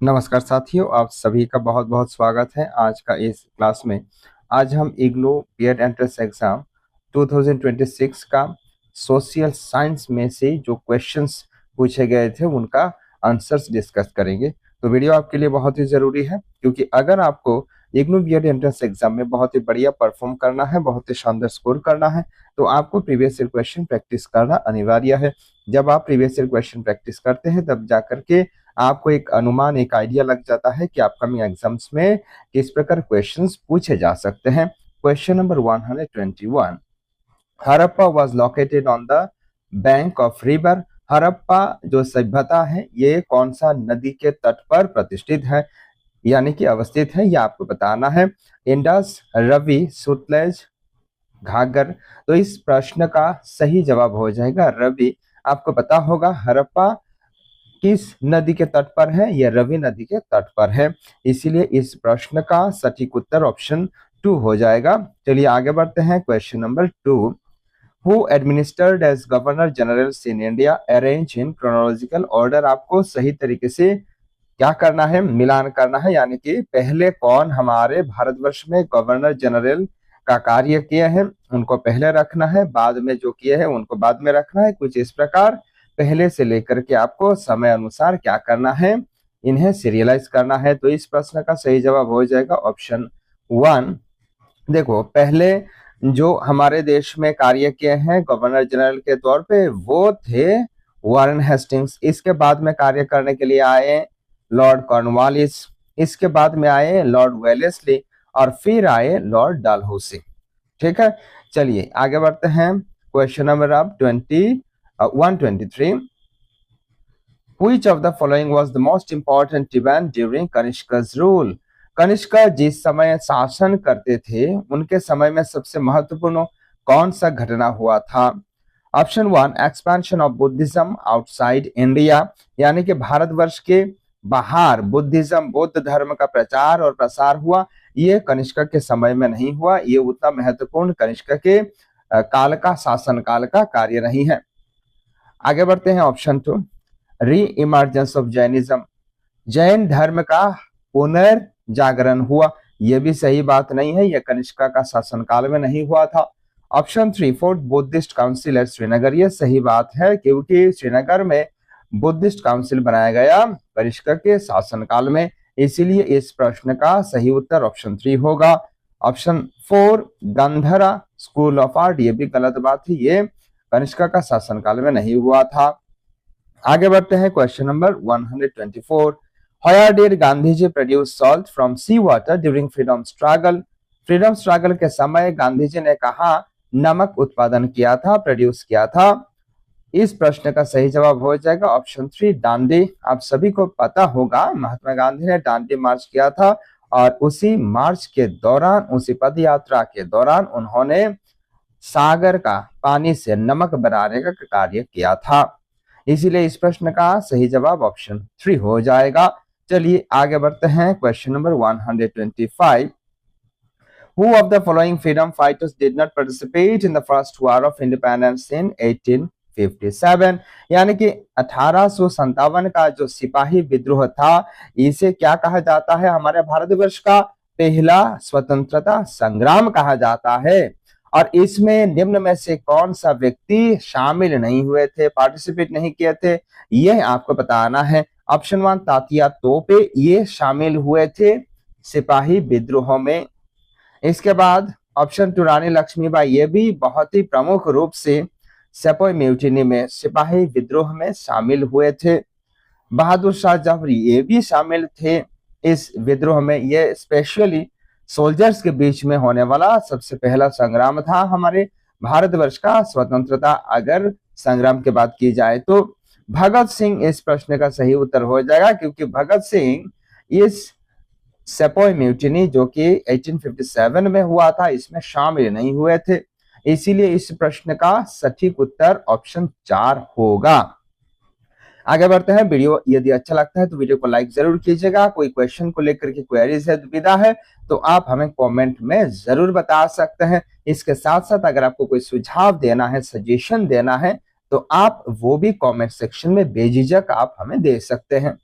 नमस्कार साथियों, आप सभी का बहुत बहुत स्वागत है आज का इस क्लास में। आज हम इग्नू बीएड एंट्रेंस एग्जाम 2026 का सोशल साइंस में से जो क्वेश्चंस पूछे गए थे उनका आंसर्स डिस्कस करेंगे। तो वीडियो आपके लिए बहुत ही जरूरी है, क्योंकि अगर आपको इग्नू बीएड एंट्रेंस एग्जाम में बहुत ही बढ़िया परफॉर्म करना है, बहुत ही शानदार स्कोर करना है, तो आपको प्रीवियस ईयर क्वेश्चन प्रैक्टिस करना अनिवार्य है। जब आप प्रीवियस ईयर क्वेश्चन प्रैक्टिस करते हैं तब जाकर के आपको एक अनुमान, एक आइडिया लग जाता है कि अपकमिंग एग्जाम्स में किस प्रकार क्वेश्चंस पूछे जा सकते हैं। Question number 121, Harappa was located on the bank of river. Harappa जो सभ्यता है ये कौन सा नदी के तट पर प्रतिष्ठित है, यानी कि अवस्थित है, ये आपको बताना है। इंडस, रवि, सुतलेज, घाघर। तो इस प्रश्न का सही जवाब हो जाएगा रवि। आपको पता होगा हड़प्पा किस नदी के तट पर है, यह रवि नदी के तट पर है, इसीलिए इस प्रश्न का सटीक उत्तर ऑप्शन 2 हो जाएगा। चलिए आगे बढ़ते हैं। Question number 2, who administered as governor general in India, arrange in chronological order. आपको सही तरीके से क्या करना है, मिलान करना है, यानी कि पहले कौन हमारे भारतवर्ष में गवर्नर जनरल का कार्य किए हैं उनको पहले रखना है, बाद में जो किए हैं उनको बाद में रखना है। कुछ इस प्रकार पहले से लेकर के आपको समय अनुसार क्या करना है, इन्हें सीरियलाइज करना है। तो इस प्रश्न का सही जवाब हो जाएगा ऑप्शन 1। देखो, पहले जो हमारे देश में कार्य किए हैं गवर्नर जनरल के तौर पे वो थे वारेन हेस्टिंग्स। इसके बाद में कार्य करने के लिए आए लॉर्ड कॉर्नवालिस, इसके बाद में आए लॉर्ड वेलेस्ली और फिर आए लॉर्ड डलहौसी। ठीक है, चलिए आगे बढ़ते हैं। क्वेश्चन नंबर अब 123, Which of the following was the most important event during Kanishka's rule? Kanishka जिस समय शासन करते थे उनके समय में सबसे महत्वपूर्ण कौन सा घटना हुआ था? Option 1, expansion of Buddhism outside India, यानी कि भारतवर्ष के बाहर बुद्धिज्म, बौद्ध धर्म का प्रचार और प्रसार हुआ। ये कनिष्का के समय में नहीं हुआ, ये उतना महत्वपूर्ण कनिष्का के काल का, शासन काल का कार्य नहीं है। आगे बढ़ते हैं। ऑप्शन 2, री इमर्जेंस ऑफ जैनिज्म, जैन धर्म का पुनर्जागरण हुआ। यह भी सही बात नहीं है, यह कनिष्का का शासनकाल में नहीं हुआ था। Option 3, fourth Buddhist council at Srinagar, यह सही बात है क्योंकि श्रीनगर में बुद्धिस्ट काउंसिल बनाया गया कनिष्का के शासनकाल में, इसीलिए इस प्रश्न का सही उत्तर ऑप्शन 3 होगा। ऑप्शन 4, गंधरा स्कूल ऑफ आर्ट, यह भी गलत बात है, ये कनिष्का का शासनकाल में नहीं हुआ था। आगे बढ़ते हैं। Question number 124, Where did Gandhiji produce salt from sea water during freedom struggle? Freedom struggle के समय गांधीजी ने कहा नमक उत्पादन किया था, प्रोड्यूस किया था? इस प्रश्न का सही जवाब हो जाएगा ऑप्शन 3, दांडी। आप सभी को पता होगा महात्मा गांधी ने दांडी मार्च किया था और उसी मार्च के दौरान, उसी पद यात्रा के दौरान उन्होंने सागर का पानी से नमक बनाने का कार्य किया था, इसीलिए इस प्रश्न का सही जवाब ऑप्शन 3 हो जाएगा। चलिए आगे बढ़ते हैं। Question number 125, Who of the following freedom fighters did not participate in the first war of independence in 1857? यानी कि 1857 का जो सिपाही विद्रोह था, इसे क्या कहा जाता है? हमारे भारतवर्ष का पहला स्वतंत्रता संग्राम कहा जाता है। और इसमें निम्न में से कौन सा व्यक्ति शामिल नहीं हुए थे, पार्टिसिपेट नहीं किए थे, यह आपको बताना है। ऑप्शन 1, तात्या तोपे, ये शामिल हुए थे सिपाही विद्रोह में। इसके बाद ऑप्शन 2, रानी लक्ष्मीबाई, ये भी बहुत ही प्रमुख रूप से सेपोई म्यूटिनी में, सिपाही विद्रोह में शामिल हुए थे। बहादुर शाह जफरी, ये भी शामिल थे इस विद्रोह में। ये स्पेशली सोल्जर्स के बीच में होने वाला सबसे पहला संग्राम था हमारे भारतवर्ष का स्वतंत्रता अगर संग्राम की बात की जाए तो। भगत सिंह इस प्रश्न का सही उत्तर हो जाएगा, क्योंकि भगत सिंह इस सेपोई म्यूटिनी जो कि 1857 में हुआ था इसमें शामिल नहीं हुए थे, इसीलिए इस प्रश्न का सटीक उत्तर ऑप्शन 4 होगा। आगे बढ़ते हैं। वीडियो यदि अच्छा लगता है तो वीडियो को लाइक जरूर कीजिएगा। कोई क्वेश्चन को लेकर के क्वेरीज है, दुविधा है तो आप हमें कमेंट में जरूर बता सकते हैं। इसके साथ साथ अगर आपको कोई सुझाव देना है, सजेशन देना है तो आप वो भी कमेंट सेक्शन में बेझिझक आप हमें दे सकते हैं।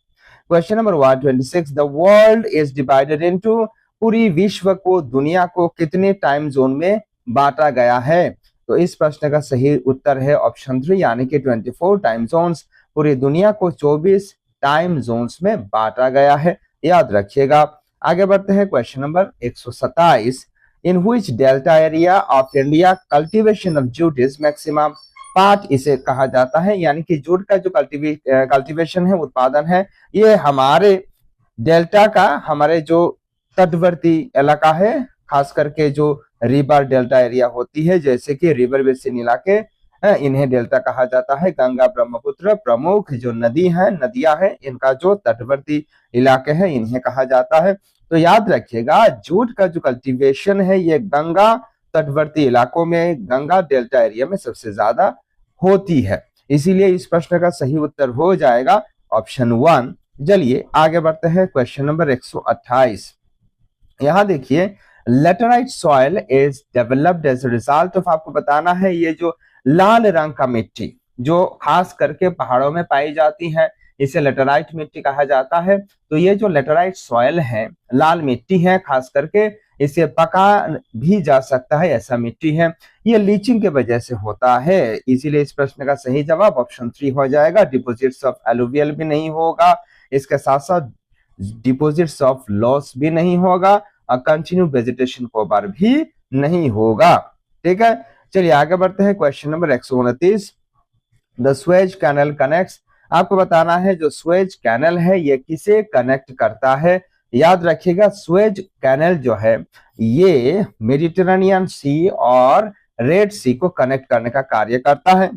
Question number 126, the world is divided into, पूरी विश्व को, दुनिया को कितने टाइम जोन में बांटा गया है? तो इस प्रश्न का सही उत्तर है ऑप्शन 3 यानी कि 24 टाइम जोन्स। पूरी दुनिया को 24 टाइम जोन्स में बांटा गया है, याद रखिएगा। आगे बढ़ते हैं question number 127, in which delta area of India cultivation of jute is maximum. पाट इसे कहा जाता है, यानी कि जूट का जो कल्टीवेशन है, उत्पादन है, ये हमारे डेल्टा का, हमारे जो तटवर्ती इलाका है, खास करके जो रिवर डेल्टा एरिया होती है, जैसे कि रिवर बेसिन इलाके, इन्हें डेल्टा कहा जाता है। गंगा ब्रह्मपुत्र प्रमुख जो नदियां हैं, इनका जो तटवर्ती इलाके हैं, इन्हें कहा जाता है। तो याद रखिएगा, जूट का जो कल्टीवेशन है, ये गंगा तटवर्ती इलाकों में, गंगा डेल्टा एरिया में सबसे ज्यादा होती है, इसीलिए इस प्रश्न का सही उत्तर हो जाएगा ऑप्शन 1। चलिए आगे बढ़ते हैं क्वेश्चन नंबर 128। यहां देखिए, laterite soil is developed as a result of, आपको बताना है ये जो लाल रंग का मिट्टी जो खास करके पहाड़ों में पाई जाती है, इसे लेटराइट मिट्टी कहा जाता है। तो ये जो लेटराइट सॉइल है, लाल मिट्टी है, खास करके इसे पका भी जा सकता है, ऐसा मिट्टी है। ये लीचिंग के वजह से होता है, इसीलिए इस प्रश्न का सही जवाब ऑप्शन 3 हो जाएगा। डिपोजिट्स ऑफ एलुवियल भी नहीं होगा, इसके साथ साथ डिपोजिट्स ऑफ लॉस भी नहीं होगा, और कंटिन्यू वेजिटेशन कोबार भी नहीं होगा। ठीक है, चलिए आगे बढ़ते हैं question number 129, the Suez canal connects, आपको बताना है जो स्वेज कैनल है ये किसे कनेक्ट करता है। याद रखिएगा, स्वेज कैनल जो है ये मेडिटेरेनियन सी और रेड सी को कनेक्ट करने का कार्य करता है,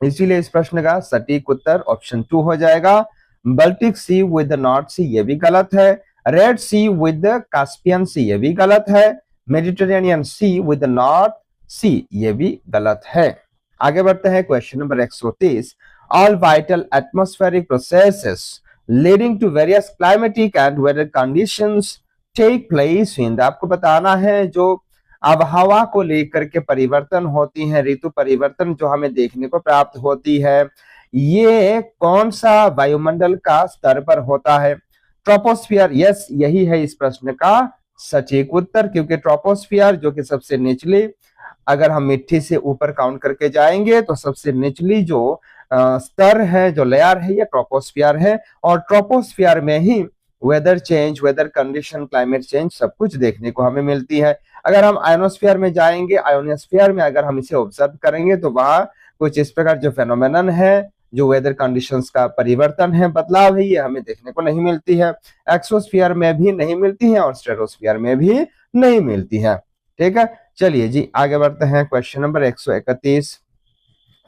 इसीलिए इस प्रश्न का सटीक उत्तर ऑप्शन 2 हो जाएगा। Baltic sea with North sea, ये भी गलत है। Red sea with Caspian sea, ये भी गलत है। Mediterranean sea with North sea, ये भी गलत है। आगे बढ़ते हैं question number 130, all vital atmospheric processes leading to various climatic and weather conditions take place in, आपको बताना है जो आबहवा को लेकर के परिवर्तन होती है, ऋतु परिवर्तन जो हमें देखने को प्राप्त होती है, ये कौन सा वायुमंडल का स्तर पर होता है? ट्रोपोस्फियर, यस, यही है इस प्रश्न का सटीक उत्तर, क्योंकि ट्रोपोस्फियर जो कि सबसे निचली, अगर हम मिट्टी से ऊपर काउंट करके जाएंगे तो सबसे निचली जो स्तर है, जो लेयर है, ये ट्रोपोस्फियर है, और ट्रोपोस्फियर में ही weather change, weather condition, climate change सब कुछ देखने को हमें मिलती है। अगर हम आयोनोस्फियर में जाएंगे, आयोनोस्फियर में अगर हम इसे ऑब्जर्व करेंगे तो वहां कुछ इस प्रकार जो फेनोमेनन है, जो वेदर कंडीशंस का परिवर्तन है, बदलाव है, ये हमें देखने को नहीं मिलती है। एक्सोस्फियर में भी नहीं मिलती है और स्ट्रेटोस्फियर में भी नहीं मिलती है। ठीक है, चलिए जी आगे बढ़ते हैं question number 131,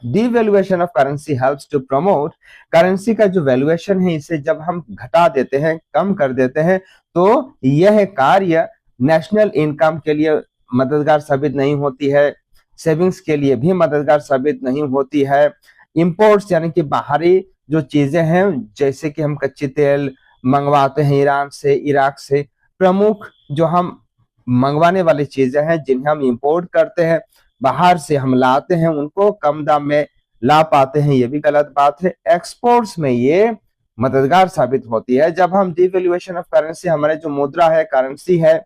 devaluation of currency helps to promote, currency का जो वैल्यूएशन है इसे जब हम घटा देते हैं, कम कर देते हैं, तो यह कार्य नेशनल इनकम के लिए मददगार साबित नहीं होती है, सेविंग्स के लिए भी मददगार साबित नहीं होती है। इंपोर्ट्स यानी कि बाहरी जो चीजें हैं, जैसे कि हम कच्चे तेल मंगवाते हैं ईरान से, इराक से, प्रमुख जो हम मंगवाने वाली चीजें हैं जिन्हें हम इंपोर्ट करते हैं, बाहर से हम लाते हैं, उनको कम दाम में ला पाते हैं, ये भी गलत बात है। एक्सपोर्ट्स में ये मददगार साबित होती है। जब हम डिवैल्यूएशन ऑफ करेंसी, हमारे जो मुद्रा है, करेंसी है,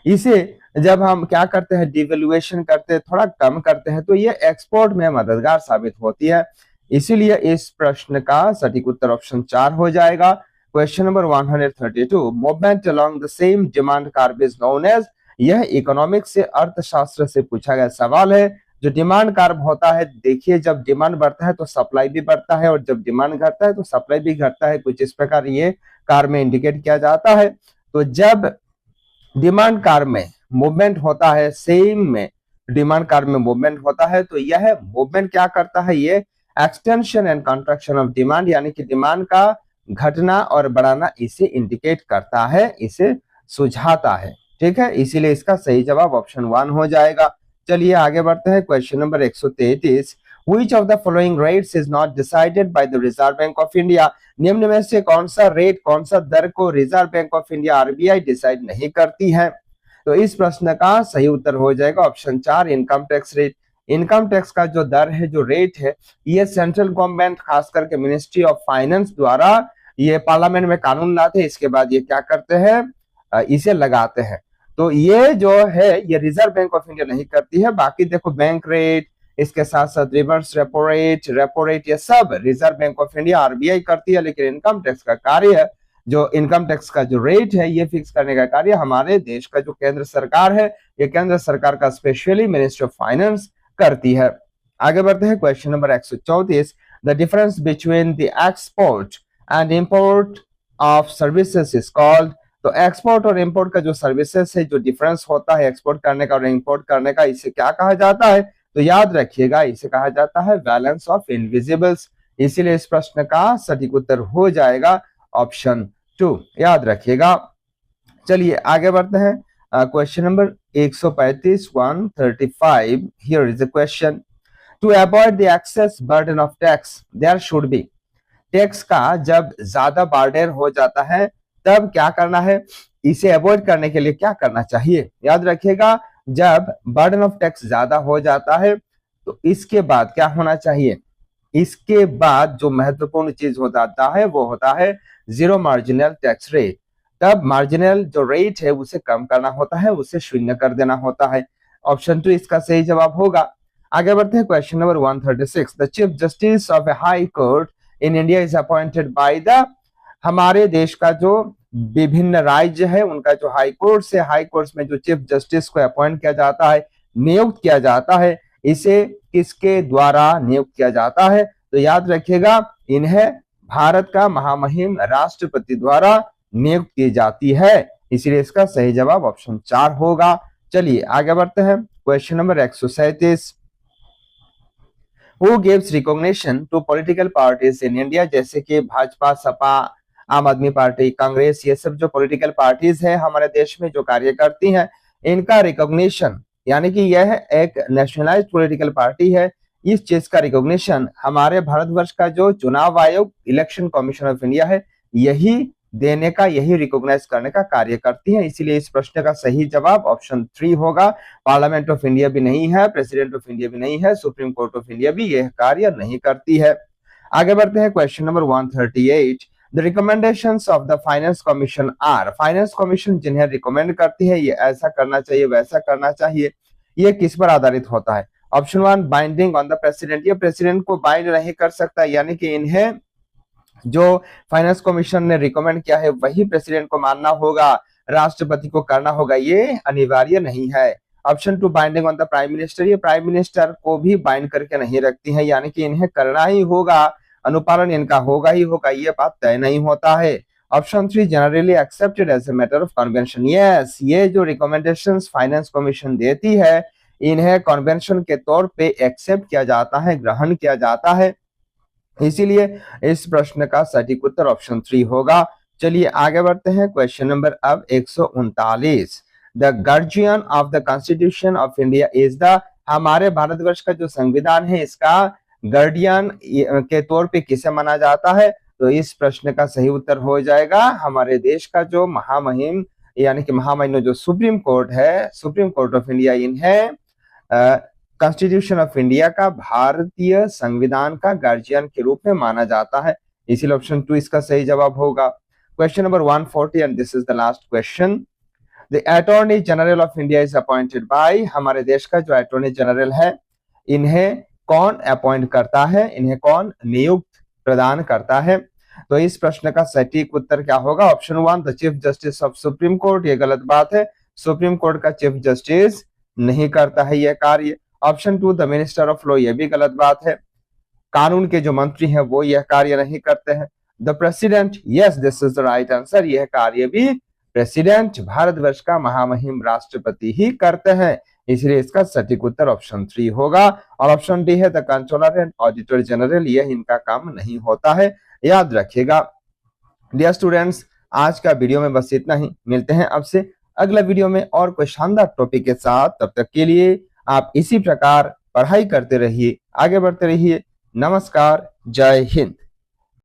इसे जब हम क्या करते हैं, डिवैल्यूएशन करते हैं, थोड़ा कम करते हैं, तो ये एक्सपोर्ट में मददगार साबित होती है, इसीलिए इस प्रश्न का सटीक उत्तर ऑप्शन 4 हो जाएगा। Question number 132, movement along the same demand curve is known as, यह इकोनॉमिक्स से, अर्थशास्त्र से पूछा गया सवाल है। जो डिमांड कर्व होता है, देखिए जब डिमांड बढ़ता है तो सप्लाई भी बढ़ता है, और जब डिमांड घटता है तो सप्लाई भी घटता है, कुछ इस प्रकार ये कर्व में इंडिकेट किया जाता है। तो जब डिमांड कर्व में मूवमेंट होता है, सेम में डिमांड कर्व में मूवमेंट होता है, तो यह मूवमेंट क्या करता है, ये extension and contraction of demand, यानी कि डिमांड का घटना और बढ़ाना इसे इंडिकेट करता है, इसे सुझाता है। ठीक है, इसीलिए इसका सही जवाब ऑप्शन 1 हो जाएगा। चलिए आगे बढ़ते हैं question number 133, Which of the following rates is not decided by the Reserve Bank of India, निम्न में से कौन सा रेट, कौन सा दर को reserve bank of India RBI decide नहीं करती है? तो इस प्रश्न का सही उत्तर हो जाएगा option 4, income tax rate. Income tax का जो दर है, जो रेट है, ये सेंट्रल गवर्नमेंट खास करके मिनिस्ट्री ऑफ फाइनेंस द्वारा ये पार्लियामेंट में कानून लाते हैं, इसके बाद ये क्या करते हैं, इसे लगाते हैं। तो ये जो है ये रिजर्व बैंक ऑफ इंडिया नहीं करती है। बाकी देखो बैंक रेट, इसके साथ साथ रिवर्स रेपो रेट ये सब reserve bank of India RBI करती है। लेकिन इनकम टैक्स का कार्य, जो इनकम टैक्स का जो रेट है ये फिक्स करने का कार्य हमारे देश का जो केंद्र सरकार है, ये केंद्र सरकार का स्पेशली मिनिस्ट्री ऑफ फाइनेंस करती है। आगे बढ़ते हैं question number 134, the difference between the export and import of services is called. तो एक्सपोर्ट और इंपोर्ट का जो सर्विसेज है, जो डिफरेंस होता है एक्सपोर्ट करने का और इंपोर्ट करने का, इसे क्या कहा जाता है, तो याद रखिएगा इसे कहा जाता है बैलेंस ऑफ इनविजिबल्स। इसीलिए इस प्रश्न का सटीक उत्तर हो जाएगा ऑप्शन 2, याद रखिएगा। चलिए आगे बढ़ते हैं question number 135, 135। Here is the question, to avoid the excess burden of tax there should be. Tax का जब ज्यादा बर्डन हो जाता है तब क्या करना है, इसे अवॉइड करने के लिए क्या करना चाहिए। याद रखिएगा जब बर्डन ऑफ टैक्स ज्यादा हो जाता है तो इसके बाद क्या होना चाहिए, इसके बाद जो महत्वपूर्ण चीज हो जाता है वो होता है जीरो मार्जिनल टैक्स रेट। तब मार्जिनल जो रेट है उसे कम करना होता है, उसे शून्य कर देना होता है। ऑप्शन 2 इसका सही जवाब होगा। आगे बढ़ते हैं question number 136, the chief justice of A high court in India is appointed by the. हमारे देश का जो विभिन्न राज्य है उनका जो हाई कोर्ट से, हाई कोर्ट में जो चीफ जस्टिस को अपॉइंट किया जाता है, नियुक्त किया जाता है, इसे किसके द्वारा नियुक्त किया जाता है, तो याद रखिएगा इन्हें भारत का महामहिम राष्ट्रपति द्वारा नियुक्त की जाती है। इसलिए इसका सही जवाब ऑप्शन 4 होगा। चलिए आगे बढ़ते हैं question number 137, who gives recognition to political parties in India. जैसे कि भाजपा, सपा, आम आदमी पार्टी, कांग्रेस, ये सब जो पॉलिटिकल पार्टीज है हमारे देश में जो कार्य करती हैं, इनका रिकॉग्निशन, यानी कि यह एक नेशनलाइज्ड पॉलिटिकल पार्टी है, इस चीज का रिकॉग्निशन हमारे भारतवर्ष का जो चुनाव आयोग, इलेक्शन कमीशन ऑफ इंडिया है, यही देने का, यही रिकॉग्नाइज करने का कार्य करती है। इसीलिए इस प्रश्न का सही जवाब ऑप्शन 3 होगा। पार्लियामेंट ऑफ इंडिया भी नहीं है, प्रेसिडेंट ऑफ इंडिया भी नहीं है, सुप्रीम कोर्ट ऑफ इंडिया भी यह कार्य नहीं करती है। आगे बढ़ते हैं question number 138, the recommendations of the finance commission are. Finance commission जिन्हें रिकमेंड करती है, ये ऐसा करना चाहिए, वैसा करना चाहिए, ये किस पर आधारित होता है। Option 1 binding on the president, ये प्रेसिडेंट को बाइंड नहीं कर सकता, यानी कि इन्हें जो फाइनेंस कमीशन ने रिकमेंड किया है वही प्रेसिडेंट को मानना होगा, राष्ट्रपति को करना होगा, ये अनिवार्य नहीं है। Option 2 binding on the prime minister, ये प्राइम मिनिस्टर को भी बाइंड करके नहीं रखती है, यानी कि इन्हें करना ही होगा, अनुपालन इनका होगा ही होगा, ये बात तय नहीं होता है। Option 3 generally accepted as a matter of convention, yes, ये जो रिकमेंडेशंस फाइनेंस कमीशन देती है इन्हें कन्वेंशन के तौर पे एक्सेप्ट किया जाता है, ग्रहण किया जाता है। इसीलिए इस प्रश्न का सटीक उत्तर ऑप्शन 3 होगा। चलिए आगे बढ़ते हैं क्वेश्चन नंबर अब 139, the guardian of the constitution of India is the. हमारे भारतवर्ष का जो संविधान है इसका गार्डियन के तौर पे किसे माना जाता है, तो इस प्रश्न का सही उत्तर हो जाएगा हमारे देश का जो महामहिम, यानी कि महामहिम जो सुप्रीम कोर्ट है, सुप्रीम कोर्ट ऑफ इंडिया, इन्हें कॉन्स्टिट्यूशन ऑफ इंडिया का, भारतीय संविधान का गार्जियन के रूप में माना जाता है। इसीलिए ऑप्शन 2 इसका सही जवाब होगा। Question number 140 and this is the last question, the attorney general of India is appointed by. हमारे देश का जो अटॉर्नी जनरल है इन्हें कौन अपॉइंट करता है, इन्हें कौन नियुक्त प्रदान करता है, तो इस प्रश्न का सटीक उत्तर क्या होगा। Option 1 the chief justice of supreme court, ये गलत बात है, सुप्रीम कोर्ट का चीफ जस्टिस नहीं करता है यह कार्य। Option 2 the minister of law, यह भी गलत बात है, कानून के जो मंत्री हैं वो यह कार्य नहीं करते हैं। The president, yes this is the right answer, यह कार्य भी प्रेसिडेंट, भारतवर्ष का महामहिम राष्ट्रपति ही करते हैं। इसलिए इसका सटीक उत्तर ऑप्शन 3 होगा। और ऑप्शन डी है the controller and auditor general, यह इनका काम नहीं होता है, याद रखिएगा। डियर स्टूडेंट्स, आज का वीडियो में बस इतना ही, मिलते हैं आपसे अगला वीडियो में और कोई शानदार टॉपिक के साथ। तब तक के लिए आप इसी प्रकार पढ़ाई करते रहिए, आगे बढ़ते रहिए। नमस्कार, जय हिंद।